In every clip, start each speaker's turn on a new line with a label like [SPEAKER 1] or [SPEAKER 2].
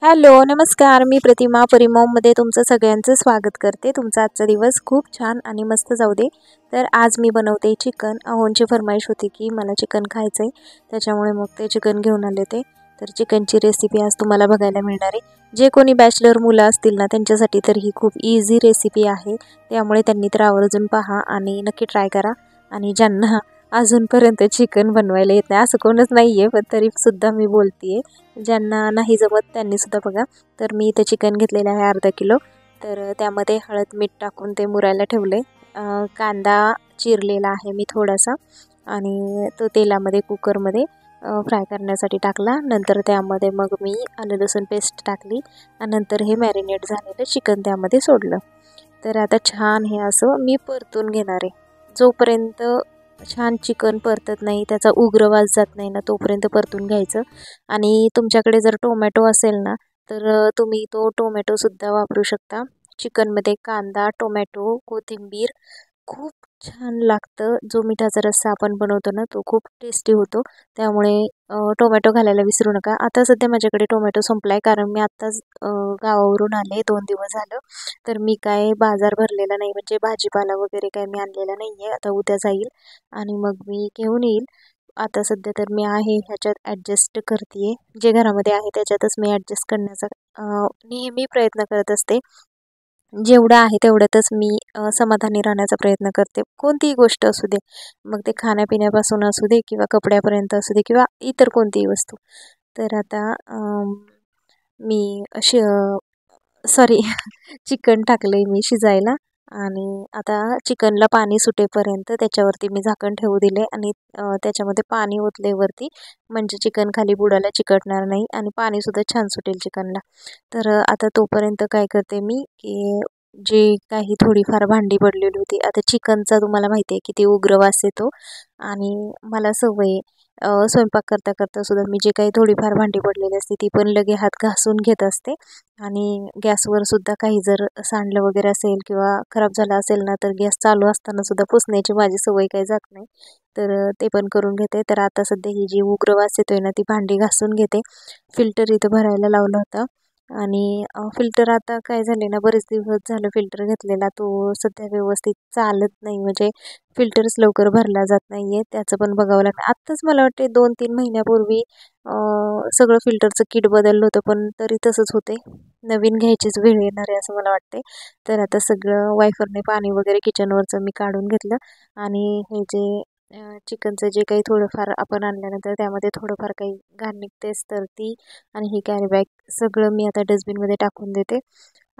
[SPEAKER 1] Hello, नमस्कार. मी प्रतिमा परिमॉममध्ये तुमचं सगळ्यांचं स्वागत करते. तुमचा आजचा दिवस खूप छान आणि मस्त जाऊ दे. तर आज मी बनवते चिकन. अहोंची फरमाईश होती की मला चिकन खायचं आहे, त्याच्यामुळे मग ते चिकन घेऊन आले होते. तर चिकनची रेसिपी आज तुम्हाला बघायला मिळणार आहे. जे कोणी बॅचलर मुलं असतील ना, त्यांच्यासाठी तर ही खूप इझी रेसिपी आहे. त्यामुळे त्यांनी तर आवर्जून पहा आणि नक्की ट्राय करा. आणि ज्यांना अजूनपर्यंत चिकन बनवायला येत नाही असं कोणच नाही आहे, पण तरीसुद्धा मी बोलते आहे, ज्यांना नाही जमत त्यांनी सुद्धा बघा. तर मी इथे चिकन घेतलेलं आहे अर्धा किलो. तर त्यामध्ये हळद मीठ टाकून ते मुरायला ठेवले. कांदा चिरलेला आहे मी थोडासा आणि तो तेलामध्ये कुकरमध्ये फ्राय करण्यासाठी टाकला. नंतर त्यामध्ये मग मी आलं लसूण पेस्ट टाकली आणि नंतर हे मॅरिनेट झालेलं चिकन त्यामध्ये सोडलं. तर आता छान हे असं मी परतून घेणार आहे. जोपर्यंत छान चिकन परतत नाही, त्याचा उग्र वास जात नाही ना, तोपर्यंत परतून घ्यायचं. आणि तुमच्याकडे जर टोमॅटो असेल ना, तर तुम्ही तो टोमॅटोसुद्धा वापरू शकता. चिकनमध्ये कांदा, टोमॅटो, कोथिंबीर खूप छान लागतं. जो मिठाचा रस्सा आपण बनवतो ना, तो खूप टेस्टी होतो. त्यामुळे टोमॅटो घालायला विसरू नका. आता सध्या माझ्याकडे टोमॅटो संपला आहे, कारण मी आत्ताच गावावरून आले 2 दिवस झालं. तर मी काय बाजार भरलेला नाही, म्हणजे भाजीपाला वगैरे काय मी आणलेला नाही आहे. आता उद्या जाईल आणि मग मी घेऊन येईल. आता सध्या तर मी आहे ह्याच्यात ॲडजस्ट करते आहे. जे घरामध्ये आहे त्याच्यातच मी ॲडजस्ट करण्याचा नेहमी प्रयत्न करत असते. जेवढं आहे तेवढ्यातच मी समाधानी राहण्याचा प्रयत्न करते. कोणतीही गोष्ट असू दे, मग ते खाण्यापिण्यापासून असू दे किंवा कपड्यापर्यंत असू दे किंवा इतर कोणतीही वस्तू. तर आता मी अशी सॉरी चिकन टाकलं आहे मी शिजायला. आणि आता चिकनला पाणी सुटेपर्यंत त्याच्यावरती मी झाकण ठेवू दिले आणि त्याच्यामध्ये पाणी ओतले वरती, म्हणजे चिकन खाली बुडाला चिकटणार नाही आणि पाणीसुद्धा छान सुटेल चिकनला. तर आता तोपर्यंत काय करते मी की जे काही थोडीफार भांडी पडलेली होती, आता चिकनचा तुम्हाला माहिती आहे किती उग्र वास येतो आणि मला सवय आहे स्वयंपाक करता करता सुद्धा मी जे काही थोडीफार भांडी पडलेली असते ती पण लगे हात घासून घेत असते. आणि गॅसवर सुद्धा काही जर सांडलं वगैरे असेल किंवा खराब झालं असेल ना, तर गॅस चालू असताना सुद्धा पुसण्याची माझी सवय काही जात नाही. तर ते पण करून घेते. तर आता सध्या ही जी उग्र वास येतोय ना, ती भांडी घासून घेते. फिल्टर इथं भरायला लावलं होतं आणि फिल्टर आता काय झाले ना, बरेच दिवस झालं फिल्टर घेतलेला, तो सध्या व्यवस्थित चालत नाही, म्हणजे फिल्टर्स लवकर भरला जात नाही आहे. त्याचं पण बघावं लागतं. आत्ताच मला वाटते 2-3 महिन्यापूर्वी सगळं फिल्टरचं किट बदललं होतं, पण तरी तसंच होते. नवीन घ्यायचीच वेळ येणार आहे असं मला वाटते. तर आता सगळं वायफरने पाणी वगैरे किचनवरचं मी काढून घेतलं आणि हे जे चिकनचं जे काही थोडंफार आपण आणल्यानंतर त्यामध्ये थोडंफार काही घाण निघतेच, तर ती आणि ही कॅरी बॅग सगळं मी आता डस्टबिनमध्ये टाकून देते.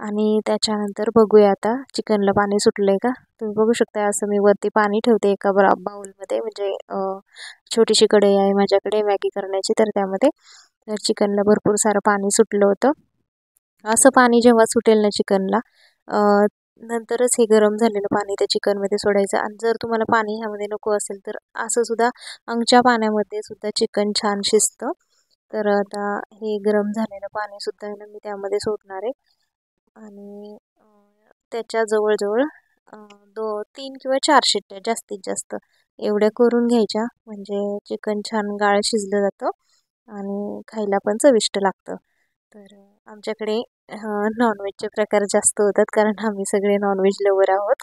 [SPEAKER 1] आणि त्याच्यानंतर बघूया आता चिकनला पाणी सुटलं आहे का. तुम्ही बघू शकता असं मी वरती पाणी ठेवते एका बाउलमध्ये, म्हणजे छोटीशी कढई आहे माझ्याकडे मॅगी करण्याची, तर त्यामध्ये तर चिकनला भरपूर सारं पाणी सुटलं होतं. असं पाणी जेव्हा सुटेल ना चिकनला, नंतरच हे गरम झालेलं पाणी त्या चिकनमध्ये सोडायचं. आणि जर तुम्हाला पाणी ह्यामध्ये नको असेल तर असं सुद्धा अंगच्या पाण्यामध्ये सुद्धा चिकन छान शिजतं. तर आता हे गरम झालेलं पाणीसुद्धा आहे ना, मी त्यामध्ये सोडणार आहे. आणि त्याच्या जवळजवळ 3 किंवा 4 शिट्ट्या जास्तीत जास्त एवढ्या करून घ्यायच्या, म्हणजे चिकन छान गाळ शिजलं जातं आणि खायला पण चविष्ट लागतं. तर आमच्याकडे नॉनव्हेजचे प्रकार जास्त होतात, कारण आम्ही सगळे नॉनव्हेज लवर आहोत.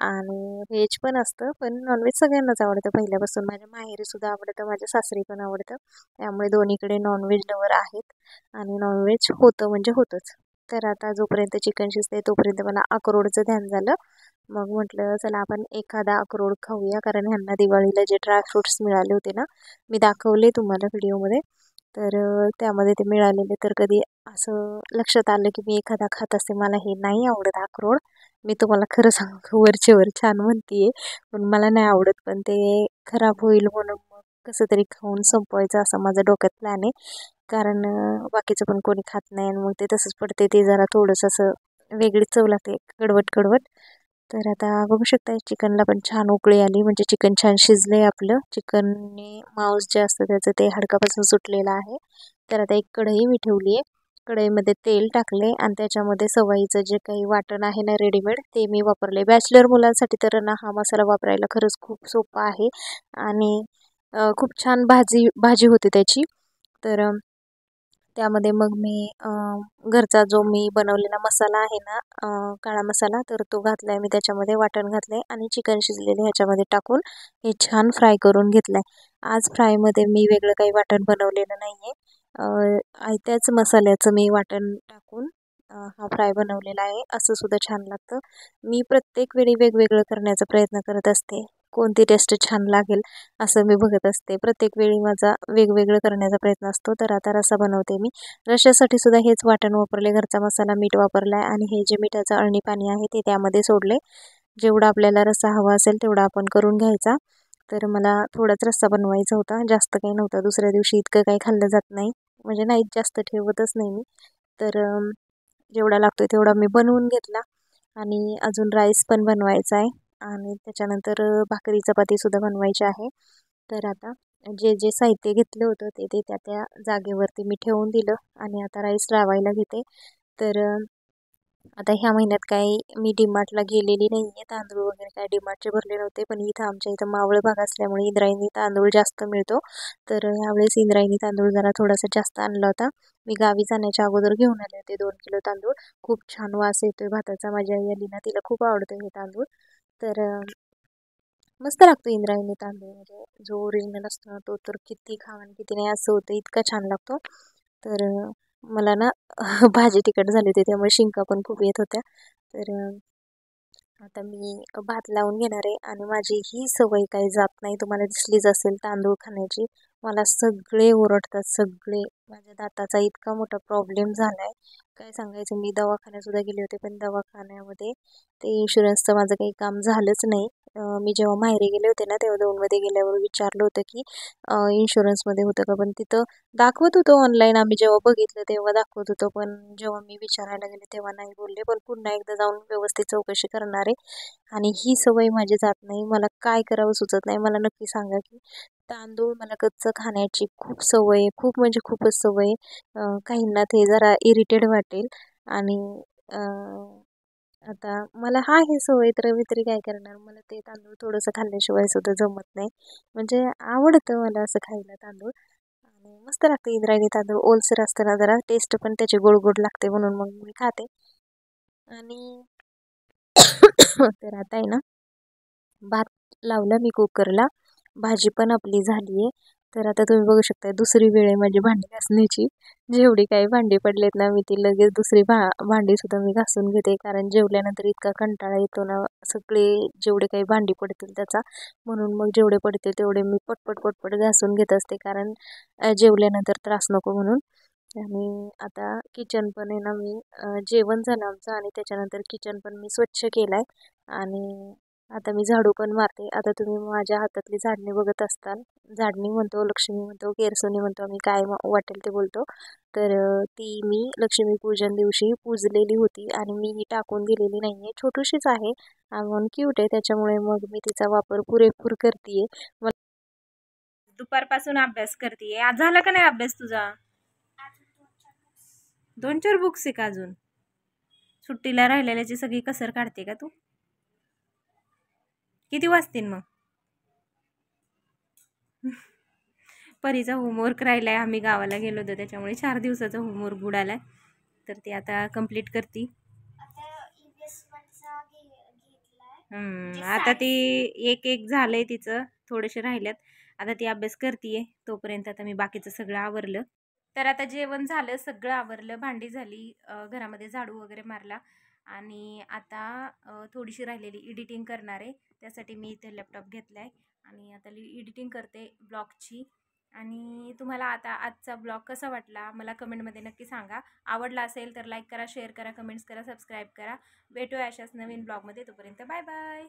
[SPEAKER 1] आणि व्हेज पण असतं, पण नॉनव्हेज सगळ्यांनाच आवडतं पहिल्यापासून. माझ्या माहेरीसुद्धा आवडतं, माझ्या सासरी पण आवडतं. त्यामुळे दोन्हीकडे नॉनव्हेज लवर आहेत आणि नॉनव्हेज होतं म्हणजे होतंच. तर आता जोपर्यंत चिकन शिजते तोपर्यंत मला अक्रोडचं ध्यान झालं. मग म्हटलं चला आपण एखादा अक्रोड खाऊया, कारण ह्यांना दिवाळीला जे ड्रायफ्रूट्स मिळाले होते ना, मी दाखवले तुम्हाला व्हिडिओमध्ये. तर त्यामध्ये ते मिळालेले, तर कधी असं लक्षात आलं की मी एखादा खात असते. मला हे नाही आवडत अक्रोड, मी तुम्हाला खरं सांगू वरचे वर छान म्हणते, पण मला नाही आवडत. पण ते खराब होईल म्हणून मग कसं तरी खाऊन संपवायचं असं माझं डोक्यात प्लॅन आहे. कारण बाकीचं पण कोणी खात नाही आणि मग ते तसंच पडते. ते जरा थोडंसं असं वेगळीच चव लागते, कडवट कडवट. तर आता बघू शकता चिकनला पण छान उकळी आली, म्हणजे चिकन छान शिजलं आहे आपलं. चिकनने मांस जे असतं त्याचं ते हाडकापासून सुटलेलं आहे. तर आता एक कढई मी ठेवली आहे. कढईमध्ये तेल टाकले आणि त्याच्यामध्ये सवयीचं जे काही वाटण आहे ना रेडीमेड, ते मी वापरले. बॅचलर मुलांसाठी तर ना हा मसाला वापरायला खरंच खूप सोपा आहे आणि खूप छान भाजी होते त्याची. तर त्यामध्ये मग मी घरचा जो मी बनवलेला मसाला आहे ना, काळा मसाला, तर तो घातला आहे मी त्याच्यामध्ये, वाटण घातलं आहे आणि चिकन शिजलेले ह्याच्यामध्ये टाकून हे छान फ्राय करून घेतलं आहे. आज फ्रायमध्ये मी वेगळं काही वाटण बनवलेलं नाही आहे, त्याच मसाल्याचं मी वाटण टाकून हा फ्राय बनवलेला आहे. असं सुद्धा छान लागतं. मी प्रत्येक वेळी वेगवेगळं करण्याचा प्रयत्न करत असते. कोणती टेस्ट छान लागेल असं मी बघत असते. प्रत्येक वेळी माझा वेगवेगळं करण्याचा प्रयत्न असतो. तर आता रस्सा बनवते मी. रश्श्यासाठी सुद्धा हेच वाटण वापरले, घरचा मसाला, मीठ वापरला आहे आणि हे जे मिठाचं अळणी पाणी आहे ते त्यामध्ये सोडले. जेवढा आपल्याला रस्सा हवा असेल तेवढा आपण करून घ्यायचा. तर मला थोडाच रस्सा बनवायचा होता, जास्त काही नव्हता. दुसऱ्या दिवशी इतकं काही खाल्लं जात नाही, म्हणजे नाही जास्त ठेवतच नाही मी. तर जेवढा लागतो तेवढा मी बनवून घेतला आणि अजून राईस पण बनवायचा आहे आणि त्याच्यानंतर भाकरी चपातीसुद्धा बनवायची आहे. तर आता जे जे साहित्य घेतलं होतं ते ते त्या त्या जागेवरती मी ठेवून दिलं आणि आता राईस लावायला घेते. तर आता ह्या महिन्यात काही मी डीमार्टला गेलेली नाही आहे. तांदूळ वगैरे काय डीमार्टचे भरले नव्हते, पण इथं आमच्या इथं मावळ भाग असल्यामुळे इंद्रायणी तांदूळ जास्त मिळतो. तर ह्यावेळेस इंद्रायणी तांदूळ जरा थोडासा जास्त आणला होता. मी गावी जाण्याच्या अगोदर घेऊन आले होते 2 किलो तांदूळ. खूप छान वास येतोय भाताचा. माझी आई आली ना, तिला खूप आवडतं हे तांदूळ. तर मस्त लागतो इंद्रायणी तांदूळ, म्हणजे जो ओरिजिनल असतो ना तो तर किती खावा आणि किती नाही असं होतं, इतका छान लागतो. तर मला ना भाजी तिखट झाली होती त्यामुळे शिंका पण खूप येत होत्या. तर आता मी भात लावून घेणार आहे आणि माझी ही सवय काही जात नाही, तुम्हाला दिसलीच असेल तांदूळ खाण्याची. मला सगळे ओरडतात, सगळे. माझ्या दाताचा इतका मोठा प्रॉब्लेम झाला आहे, काय सांगायचं. मी दवाखान्यातसुद्धा गेले होते, पण दवाखान्यामध्ये ते इन्शुरन्सचं माझं काही काम झालंच नाही. मी जेव्हा माहेरी गेले होते ना, तेव्हा 2मध्ये गेल्यावर विचारलं होतं की इन्शुरन्समध्ये होतं का, पण तिथं दाखवत होतं ऑनलाईन. आम्ही जेव्हा बघितलं तेव्हा दाखवत होतं, पण जेव्हा मी विचारायला गेले तेव्हा नाही बोलले. पण पुन्हा एकदा जाऊन व्यवस्थित चौकशी करणार आहे. आणि ही सवय माझी जात नाही, मला काय करावं सुचत नाही. मला नक्की सांगा की तांदूळ मला कच्चं खाण्याची खूप सवय आहे, खूप म्हणजे खूपच सवय आहे. काहींना ते जरा इरिटेड वाटेल आणि आता मला हा हे सवय, तर मी तरी काय करणार. मला ते तांदूळ थोडंसं खाल्ल्याशिवाय सुद्धा जमत नाही. म्हणजे आवडतं मला असं खायला तांदूळ आणि मस्त लागतं इंद्रायणी तांदूळ. ओलसर असताना जरा टेस्ट पण त्याची गोड गोड लागते, म्हणून मग मी खाते. आणि तर आता आहे ना, भात लावला मी कुकरला, भाजी पण आपली झाली आहे. तर आता तुम्ही बघू शकता दुसरी वेळ आहे माझी भांडी घासण्याची. जेवढी काही भांडी पडलेत ना, मी ती लगेच दुसरी भांडीसुद्धा मी घासून घेते, कारण जेवल्यानंतर इतका कंटाळा येतो ना, सगळे जेवढे काही भांडी पडतील त्याचा. म्हणून मग जेवढे पडतील तेवढे मी पटपट पटपट घासून घेत असते, कारण जेवल्यानंतर त्रास नको म्हणून. आणि आता किचन पण आहे ना, मी जेवण झालं आमचं आणि त्याच्यानंतर किचन पण मी स्वच्छ केलं आहे. आणि आता मी झाडू पण मारते. आता तुम्ही माझ्या हातातली झाडणी बघत असताल. झाडणी म्हणतो, लक्ष्मी म्हणतो, केरसुणी म्हणतो, आम्ही काय वाटेल ते बोलतो. तर ती मी लक्ष्मीपूजन दिवशी पूजलेली होती आणि मी ही टाकून दिलेली नाही आहे. छोटीशीच आहे म्हणून क्यूट आहे, त्याच्यामुळे मग मी तिचा वापर पुरेपूर करते. दुपारपासून अभ्यास करते. आज झाला का नाही अभ्यास तुझा? 2-4 बुक्स आहे का अजून? सुट्टीला राहिलेल्याची सगळी कसर काढते का तू? किती वाजतील मग? परीचा होमवर्क राहिलाय, आम्ही गावाला गेलो होतो त्याच्यामुळे 4 दिवसाचा होमवर्क बुडालाय. तर ते आता कंप्लीट करते. आता ती एक एक झालंय तिचं, थोडेसे राहिल्यात. आता ती अभ्यास करतीये, तोपर्यंत आता मी बाकीचं सगळं आवरलं. तर आता जेवण झालं, सगळं आवरलं, भांडी झाली, घरामध्ये झाडू वगैरे मारला आणि आता थोडीशी राहिलेली एडिटिंग करणार आहे. त्यासाठी मी इथे लॅपटॉप घेतला आहे आणि आता एडिटिंग करते ब्लॉगची. आणि तुम्हाला आता आजचा ब्लॉग कसा वाटला मला कमेंटमध्ये नक्की सांगा. आवडला असेल तर लाईक करा, शेअर करा, कमेंट्स करा, सबस्क्राईब करा. भेटूया अशाच नवीन ब्लॉगमध्ये. तोपर्यंत बाय बाय.